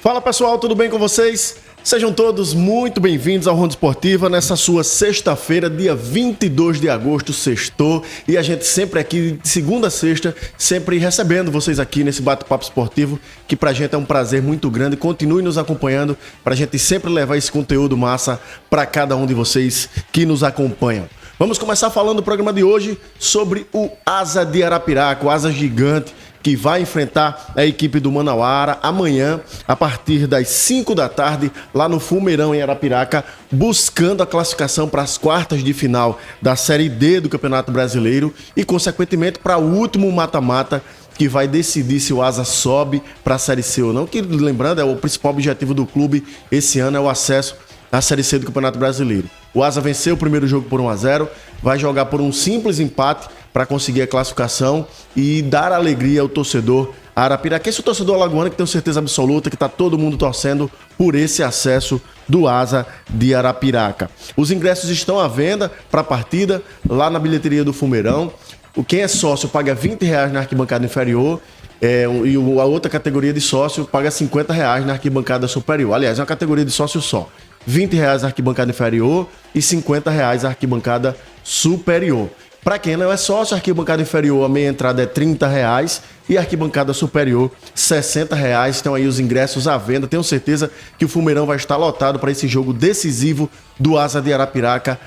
Fala pessoal, tudo bem com vocês? Sejam todos muito bem-vindos ao Ronda Esportiva nessa sua sexta-feira, dia 22 de agosto, sextou, e a gente sempre aqui, de segunda a sexta, sempre recebendo vocês aqui nesse bate-papo esportivo, que pra gente é um prazer muito grande. Continue nos acompanhando pra gente sempre levar esse conteúdo massa pra cada um de vocês que nos acompanham. Vamos começar falando do programa de hoje sobre o Asa de Arapiraca, o Asa Gigante, que vai enfrentar a equipe do Manauara amanhã, a partir das 5 da tarde, lá no Fumeirão, em Arapiraca, buscando a classificação para as quartas de final da Série D do Campeonato Brasileiro e, consequentemente, para o último mata-mata, que vai decidir se o Asa sobe para a Série C ou não, que, lembrando, é o principal objetivo do clube esse ano, é o acesso à Série C do Campeonato Brasileiro. O Asa venceu o primeiro jogo por 1-0, vai jogar por um simples empate para conseguir a classificação e dar alegria ao torcedor arapiraquense, o torcedor alagoano, que tenho certeza absoluta que está todo mundo torcendo por esse acesso do Asa de Arapiraca. Os ingressos estão à venda para a partida lá na bilheteria do Fumeirão. Quem é sócio paga R$20 na arquibancada inferior e a outra categoria de sócio paga R$50 na arquibancada superior. Aliás, é uma categoria de sócio só. R$20 a arquibancada inferior e R$50 a arquibancada superior. Para quem não é sócio, a arquibancada inferior, a meia entrada é R$30 e a arquibancada superior, R$60. Estão aí os ingressos à venda. Tenho certeza que o Fumeirão vai estar lotado para esse jogo decisivo do Asa de Arapiraca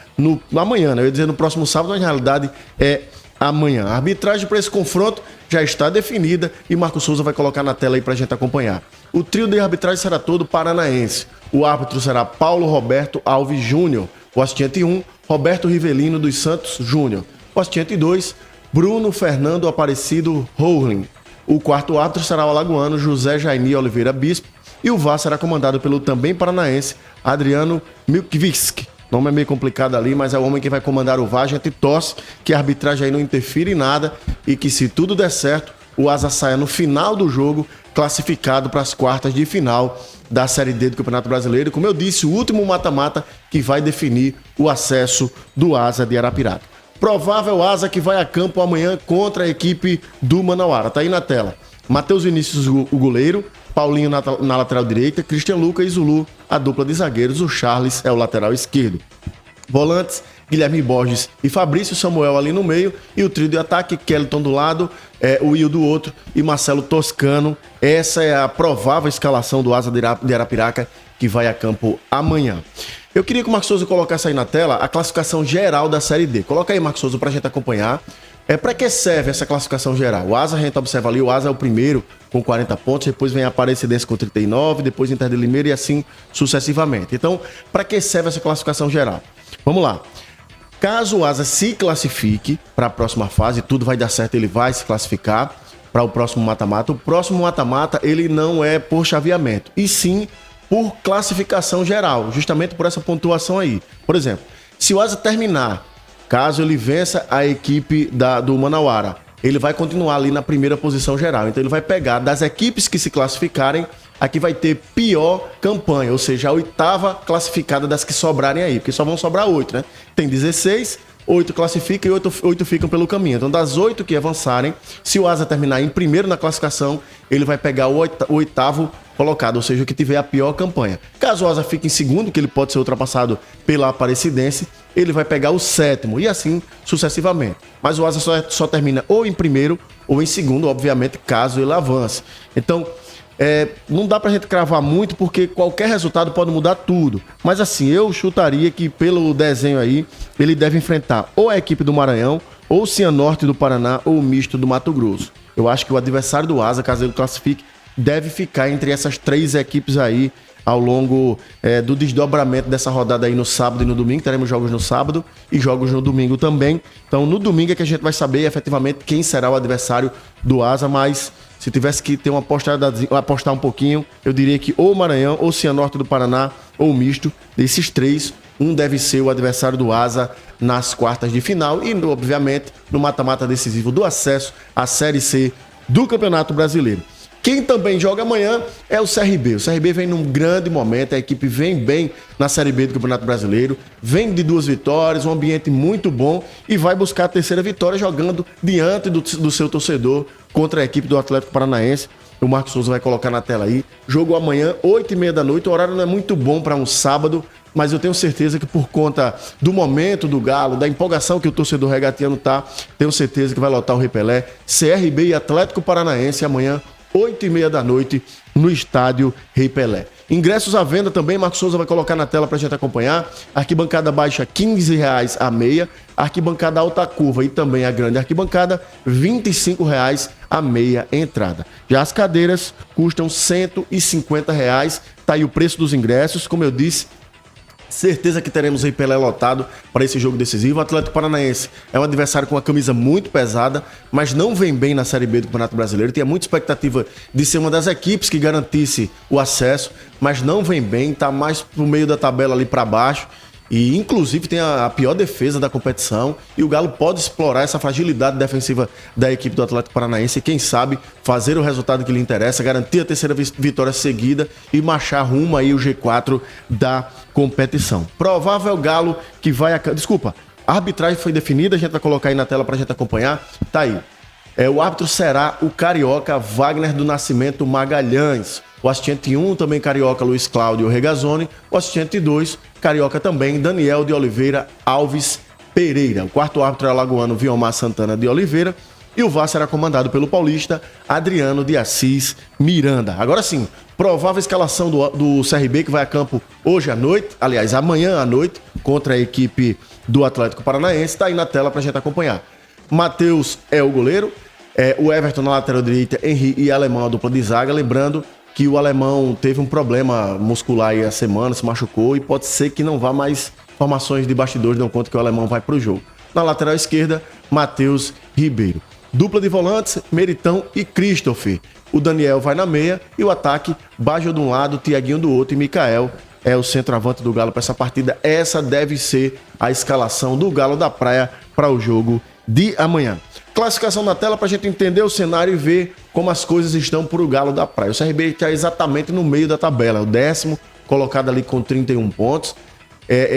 amanhã, né? Eu ia dizer no próximo sábado, mas na realidade é amanhã. A arbitragem para esse confronto já está definida e Marco Souza vai colocar na tela aí para a gente acompanhar. O trio de arbitragem será todo paranaense. O árbitro será Paulo Roberto Alves Júnior. O assistente 1, Roberto Rivelino dos Santos Júnior. O assistente 2, Bruno Fernando Aparecido Rowling. O quarto árbitro será o alagoano José Jaini Oliveira Bispo. E o VAR será comandado pelo também paranaense Adriano Milkvist. O nome é meio complicado ali, mas é o homem que vai comandar o VAR. A gente torce que a arbitragem aí não interfira em nada e que, se tudo der certo, o Asa saia no final do jogo classificado para as quartas de final da Série D do Campeonato Brasileiro. Como eu disse, o último mata-mata que vai definir o acesso do Asa de Arapiraca. Provável Asa que vai a campo amanhã contra a equipe do Manauara. Tá aí na tela. Matheus Vinícius, o goleiro. Paulinho na lateral direita. Cristian Lucas e Zulu, a dupla de zagueiros. O Charles é o lateral esquerdo. Volantes, Guilherme Borges e Fabrício Samuel ali no meio. E o trio de ataque, Kelton do lado, o Will do outro e Marcelo Toscano. Essa é a provável escalação do Asa de Arapiraca que vai a campo amanhã. Eu queria que o Marcos Souza colocasse aí na tela a classificação geral da Série D. Coloca aí, Marcos Souza, pra gente acompanhar. Para que serve essa classificação geral? O Asa, a gente observa ali, o Asa é o primeiro com 40 pontos, depois vem a Aparecidense com 39, depois Inter de Limeira e assim sucessivamente. Então, para que serve essa classificação geral? Vamos lá. Caso o Asa se classifique para a próxima fase, tudo vai dar certo, ele vai se classificar para o próximo mata-mata. O próximo mata-mata, ele não é por chaveamento, e sim por classificação geral, justamente por essa pontuação aí. Por exemplo, se o Asa terminar, caso ele vença a equipe do Manauara, ele vai continuar ali na primeira posição geral. Então ele vai pegar das equipes que se classificarem, a que vai ter pior campanha, ou seja, a oitava classificada das que sobrarem aí, porque só vão sobrar 8, né? Tem 16, 8 classificam e 8 ficam pelo caminho. Então, das 8 que avançarem, se o Asa terminar em primeiro na classificação, ele vai pegar o oitavo colocado, ou seja, o que tiver a pior campanha. Caso o Asa fique em segundo, que ele pode ser ultrapassado pela Aparecidense, ele vai pegar o sétimo e assim sucessivamente. Mas o Asa só termina ou em primeiro ou em segundo, obviamente, caso ele avance. Então, não dá pra gente cravar muito, porque qualquer resultado pode mudar tudo. Mas assim, eu chutaria que pelo desenho aí, ele deve enfrentar ou a equipe do Maranhão, ou o Cianorte do Paraná, ou o Misto do Mato Grosso. Eu acho que o adversário do Asa, caso ele classifique, deve ficar entre essas três equipes aí ao longo do desdobramento dessa rodada aí no sábado e no domingo. Teremos jogos no sábado e jogos no domingo também. Então no domingo é que a gente vai saber efetivamente quem será o adversário do Asa, mas se tivesse que ter apostar um pouquinho, eu diria que ou o Maranhão, ou o Cianorte do Paraná, ou o Misto. Desses três, um deve ser o adversário do Asa nas quartas de final e, obviamente, no mata-mata decisivo do acesso à Série C do Campeonato Brasileiro. Quem também joga amanhã é o CRB. O CRB vem num grande momento, a equipe vem bem na Série B do Campeonato Brasileiro, vem de 2 vitórias, um ambiente muito bom e vai buscar a terceira vitória jogando diante do seu torcedor contra a equipe do Atlético Paranaense. O Marcos Souza vai colocar na tela aí. Jogo amanhã, 8h30 da noite. O horário não é muito bom para um sábado, mas eu tenho certeza que por conta do momento do Galo, da empolgação que o torcedor regatiano tá, tenho certeza que vai lotar o Rei Pelé. CRB e Atlético Paranaense amanhã, 8h30 da noite, no estádio Rei Pelé. Ingressos à venda também, Marcos Souza vai colocar na tela pra gente acompanhar. Arquibancada baixa, R$15 a meia. Arquibancada alta curva e também a grande arquibancada, R$25 a meia entrada. Já as cadeiras custam R$150. Tá aí o preço dos ingressos, como eu disse. Certeza que teremos Rei Pelé lotado para esse jogo decisivo. O Atlético Paranaense é um adversário com uma camisa muito pesada, mas não vem bem na Série B do Campeonato Brasileiro. Tinha muita expectativa de ser uma das equipes que garantisse o acesso, mas não vem bem, está mais pro meio da tabela ali para baixo. E inclusive tem a pior defesa da competição, e o Galo pode explorar essa fragilidade defensiva da equipe do Atlético Paranaense e quem sabe fazer o resultado que lhe interessa, garantir a terceira vitória seguida e marchar rumo aí o G4 da competição. Provável Galo que vai... Desculpa, a arbitragem foi definida, a gente vai colocar aí na tela pra gente acompanhar, tá aí. O árbitro será o carioca Wagner do Nascimento Magalhães. O assistente 1, também carioca, Luiz Cláudio Regazzoni. O assistente 2, carioca também, Daniel de Oliveira Alves Pereira. O quarto árbitro é o alagoano Viomar Santana de Oliveira. E o VAR será comandado pelo paulista Adriano de Assis Miranda. Agora sim, provável escalação do CRB que vai a campo hoje à noite, aliás, amanhã à noite, contra a equipe do Atlético Paranaense. Está aí na tela para a gente acompanhar. Matheus é o goleiro. O Everton na lateral direita, Henry e Alemão a dupla de zaga. Lembrando que o Alemão teve um problema muscular aí a semana, se machucou e pode ser que não vá mais. Informações de bastidores dão conta que o Alemão vai para o jogo. Na lateral esquerda, Matheus Ribeiro. Dupla de volantes, Meritão e Christopher. O Daniel vai na meia e o ataque, Baggio de um lado, Tiaguinho do outro e Mikael é o centroavante do Galo para essa partida. Essa deve ser a escalação do Galo da Praia para o jogo de amanhã. Classificação na tela para a gente entender o cenário e ver como as coisas estão para o Galo da Praia. O CRB está exatamente no meio da tabela, o 10º, colocado ali com 31 pontos.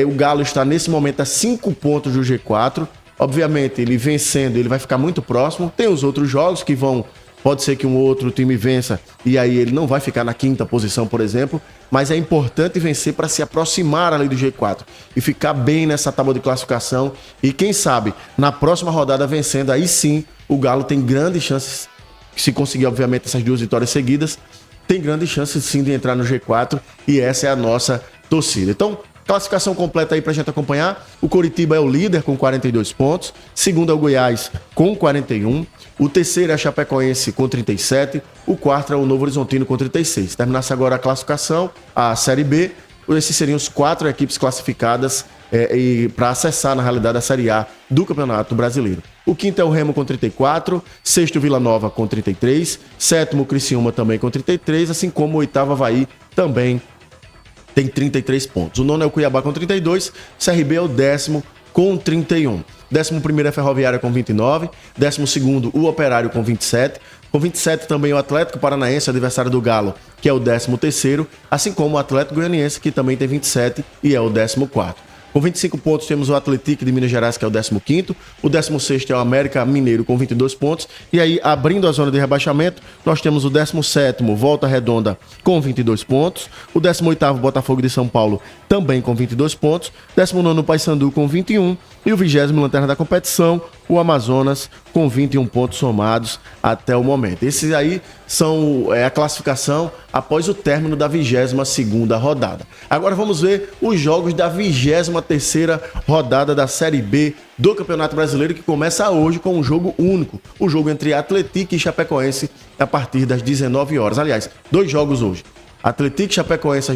O Galo está nesse momento a 5 pontos do G4. Obviamente, ele vencendo, ele vai ficar muito próximo. Tem os outros jogos que vão... Pode ser que um outro time vença e aí ele não vai ficar na 5ª posição, por exemplo. Mas é importante vencer para se aproximar ali do G4 e ficar bem nessa tábua de classificação. E quem sabe, na próxima rodada vencendo, aí sim, o Galo tem grandes chances, se conseguir, obviamente, essas 2 vitórias seguidas, tem grandes chances sim de entrar no G4 e essa é a nossa torcida. Então, classificação completa aí pra gente acompanhar. O Coritiba é o líder com 42 pontos. Segundo é o Goiás com 41. O terceiro é a Chapecoense com 37. O quarto é o Novo Horizontino com 36. Terminasse agora a classificação, a Série B. Esses seriam os 4 equipes classificadas para acessar, na realidade, a Série A do Campeonato Brasileiro. O quinto é o Remo com 34. Sexto, Vila Nova com 33. Sétimo, Criciúma também com 33. Assim como o oitavo, Avaí também tem 33 pontos. O nono é o Cuiabá com 32, CRB é o 10º com 31. 11º é a Ferroviária com 29, 12º o Operário com 27, com 27 também o Atlético Paranaense, adversário do Galo, que é o 13º, assim como o Atlético Goianiense, que também tem 27 e é o 14º. Com 25 pontos temos o Atlético de Minas Gerais, que é o 15º. O 16º é o América Mineiro com 22 pontos. E aí, abrindo a zona de rebaixamento, nós temos o 17º Volta Redonda com 22 pontos. O 18º Botafogo de São Paulo também com 22 pontos. 19º Paysandu com 21. E o 20º Lanterna da competição, o Amazonas, com 21 pontos somados até o momento. Esses aí são a classificação após o término da 22ª rodada. Agora vamos ver os jogos da 23ª rodada da Série B do Campeonato Brasileiro, que começa hoje com um jogo único. O jogo entre Atlético e Chapecoense a partir das 19 horas. Aliás, 2 jogos hoje. Atlético e Chapecoense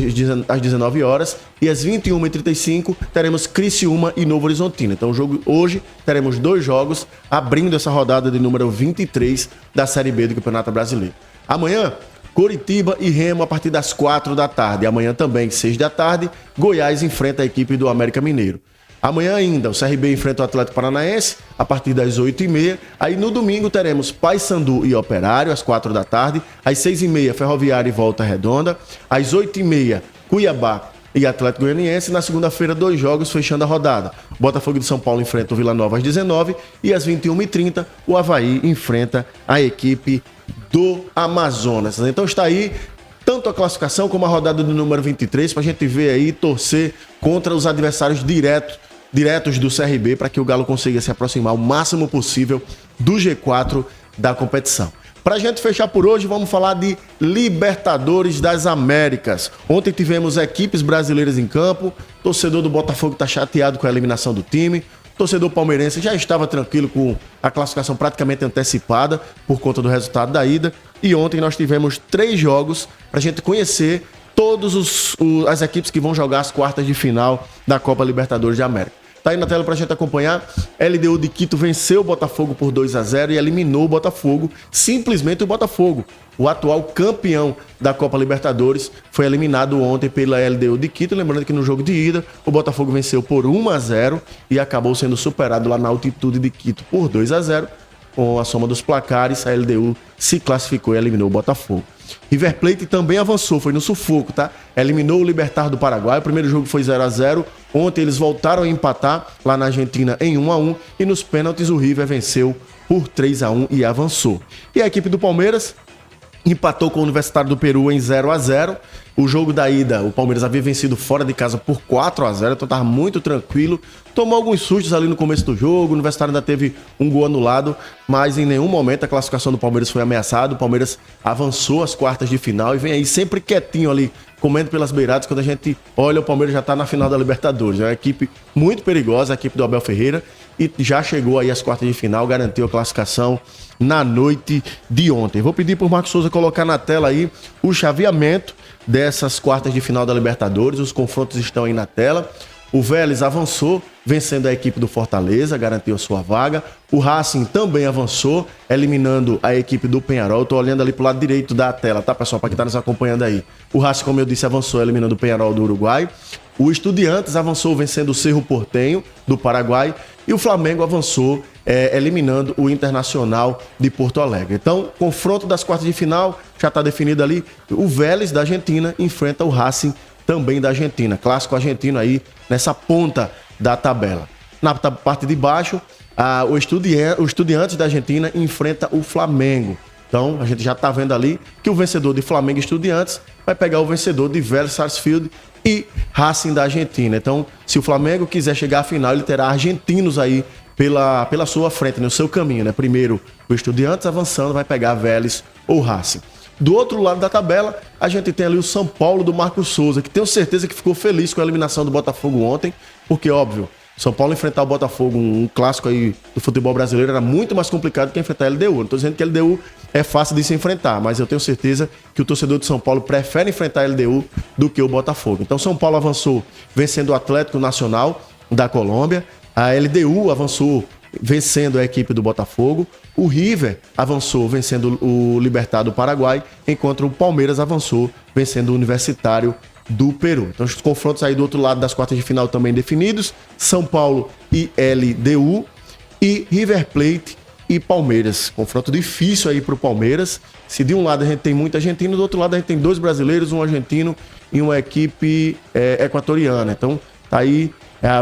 às 19 horas e às 21h35 teremos Criciúma e Novo Horizontino. Então, hoje teremos 2 jogos abrindo essa rodada de número 23 da Série B do Campeonato Brasileiro. Amanhã, Coritiba e Remo a partir das 4 da tarde. Amanhã também, 6 da tarde, Goiás enfrenta a equipe do América Mineiro. Amanhã ainda, o CRB enfrenta o Atlético Paranaense a partir das 8h30. Aí no domingo teremos Paysandu e Operário às 4 da tarde. Às 6h30, Ferroviária e Volta Redonda. Às 8h30, Cuiabá e Atlético Goianiense. Na segunda-feira, 2 jogos fechando a rodada. Botafogo de São Paulo enfrenta o Vila Nova às 19 e às 21h30 o Avaí enfrenta a equipe do Amazonas. Então está aí tanto a classificação como a rodada do número 23 para a gente ver aí, torcer contra os adversários diretos do CRB para que o Galo consiga se aproximar o máximo possível do G4 da competição. Pra gente fechar por hoje, vamos falar de Libertadores das Américas. Ontem tivemos equipes brasileiras em campo, torcedor do Botafogo tá chateado com a eliminação do time, torcedor palmeirense já estava tranquilo com a classificação praticamente antecipada por conta do resultado da ida. E ontem nós tivemos 3 jogos pra gente conhecer todas as equipes que vão jogar as quartas de final da Copa Libertadores de América. Tá aí na tela pra gente acompanhar. LDU de Quito venceu o Botafogo por 2-0 e eliminou o Botafogo. Simplesmente o Botafogo, o atual campeão da Copa Libertadores, foi eliminado ontem pela LDU de Quito. Lembrando que no jogo de ida, o Botafogo venceu por 1-0 e acabou sendo superado lá na altitude de Quito por 2-0. Com a soma dos placares, a LDU se classificou e eliminou o Botafogo. River Plate também avançou, foi no sufoco, tá? Eliminou o Libertad do Paraguai, o primeiro jogo foi 0-0. Ontem eles voltaram a empatar lá na Argentina em 1-1 e nos pênaltis o River venceu por 3-1 e avançou. E a equipe do Palmeiras empatou com o Universitário do Peru em 0-0. O jogo da ida, o Palmeiras havia vencido fora de casa por 4-0, então estava muito tranquilo. Tomou alguns sustos ali no começo do jogo, o Universitário ainda teve um gol anulado, mas em nenhum momento a classificação do Palmeiras foi ameaçada. O Palmeiras avançou às quartas de final e vem aí sempre quietinho ali, comendo pelas beiradas. Quando a gente olha, o Palmeiras já está na final da Libertadores. É uma equipe muito perigosa, a equipe do Abel Ferreira, e já chegou aí às quartas de final, garantiu a classificação na noite de ontem. Vou pedir para o Marcos Souza colocar na tela aí o chaveamento dessas quartas de final da Libertadores. Os confrontos estão aí na tela. O Vélez avançou, vencendo a equipe do Fortaleza, garantiu a sua vaga. O Racing também avançou, eliminando a equipe do Peñarol. Eu tô olhando ali pro lado direito da tela, tá, pessoal? Para quem tá nos acompanhando aí. O Racing, como eu disse, avançou, eliminando o Peñarol do Uruguai. O Estudiantes avançou, vencendo o Cerro Porteño do Paraguai. E o Flamengo avançou, eliminando o Internacional de Porto Alegre. Então, confronto das quartas de final, já está definido ali. O Vélez da Argentina enfrenta o Racing também da Argentina. Clássico argentino aí nessa ponta da tabela. Na parte de baixo, o Estudiantes da Argentina enfrenta o Flamengo. Então, a gente já está vendo ali que o vencedor de Flamengo e Estudiantes vai pegar o vencedor de Vélez Sarsfield e Racing da Argentina. Então, se o Flamengo quiser chegar à final, ele terá argentinos aí pela sua frente, no seu caminho, né? Primeiro, o Estudiantes avançando, vai pegar Vélez ou Racing. Do outro lado da tabela, a gente tem ali o São Paulo do Marcos Souza, que tenho certeza que ficou feliz com a eliminação do Botafogo ontem, porque, óbvio, São Paulo enfrentar o Botafogo, um clássico aí do futebol brasileiro, era muito mais complicado que enfrentar a LDU. Não estou dizendo que a LDU é fácil de se enfrentar, mas eu tenho certeza que o torcedor de São Paulo prefere enfrentar a LDU do que o Botafogo. Então, São Paulo avançou vencendo o Atlético Nacional da Colômbia, a LDU avançou vencendo a equipe do Botafogo, o River avançou vencendo o Libertad do Paraguai, enquanto o Palmeiras avançou vencendo o Universitário do Peru. Então os confrontos aí do outro lado das quartas de final também definidos, São Paulo e LDU, e River Plate e Palmeiras. Confronto difícil aí pro Palmeiras. Se de um lado a gente tem muito argentino, do outro lado a gente tem 2 brasileiros, um argentino e uma equipe equatoriana. Então tá aí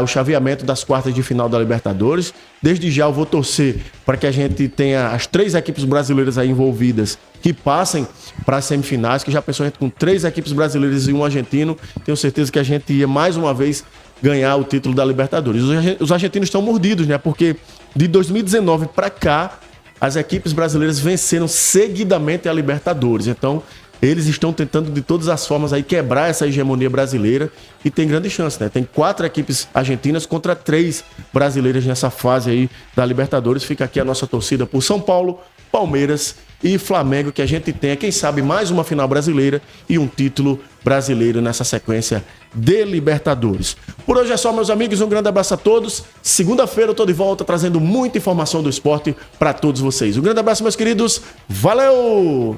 o chaveamento das quartas de final da Libertadores. Desde já eu vou torcer para que a gente tenha as 3 equipes brasileiras aí envolvidas que passem para as semifinais, que já pensou a gente com 3 equipes brasileiras e um argentino. Tenho certeza que a gente ia mais uma vez ganhar o título da Libertadores. Os argentinos estão mordidos, né? Porque de 2019 para cá, as equipes brasileiras venceram seguidamente a Libertadores. Então, eles estão tentando de todas as formas aí quebrar essa hegemonia brasileira e tem grande chance, né? Tem 4 equipes argentinas contra 3 brasileiras nessa fase aí da Libertadores. Fica aqui a nossa torcida por São Paulo, Palmeiras e Flamengo, que a gente tenha, quem sabe, mais uma final brasileira e um título brasileiro nessa sequência de Libertadores. Por hoje é só, meus amigos, um grande abraço a todos. Segunda-feira eu tô de volta trazendo muita informação do esporte para todos vocês. Um grande abraço, meus queridos. Valeu!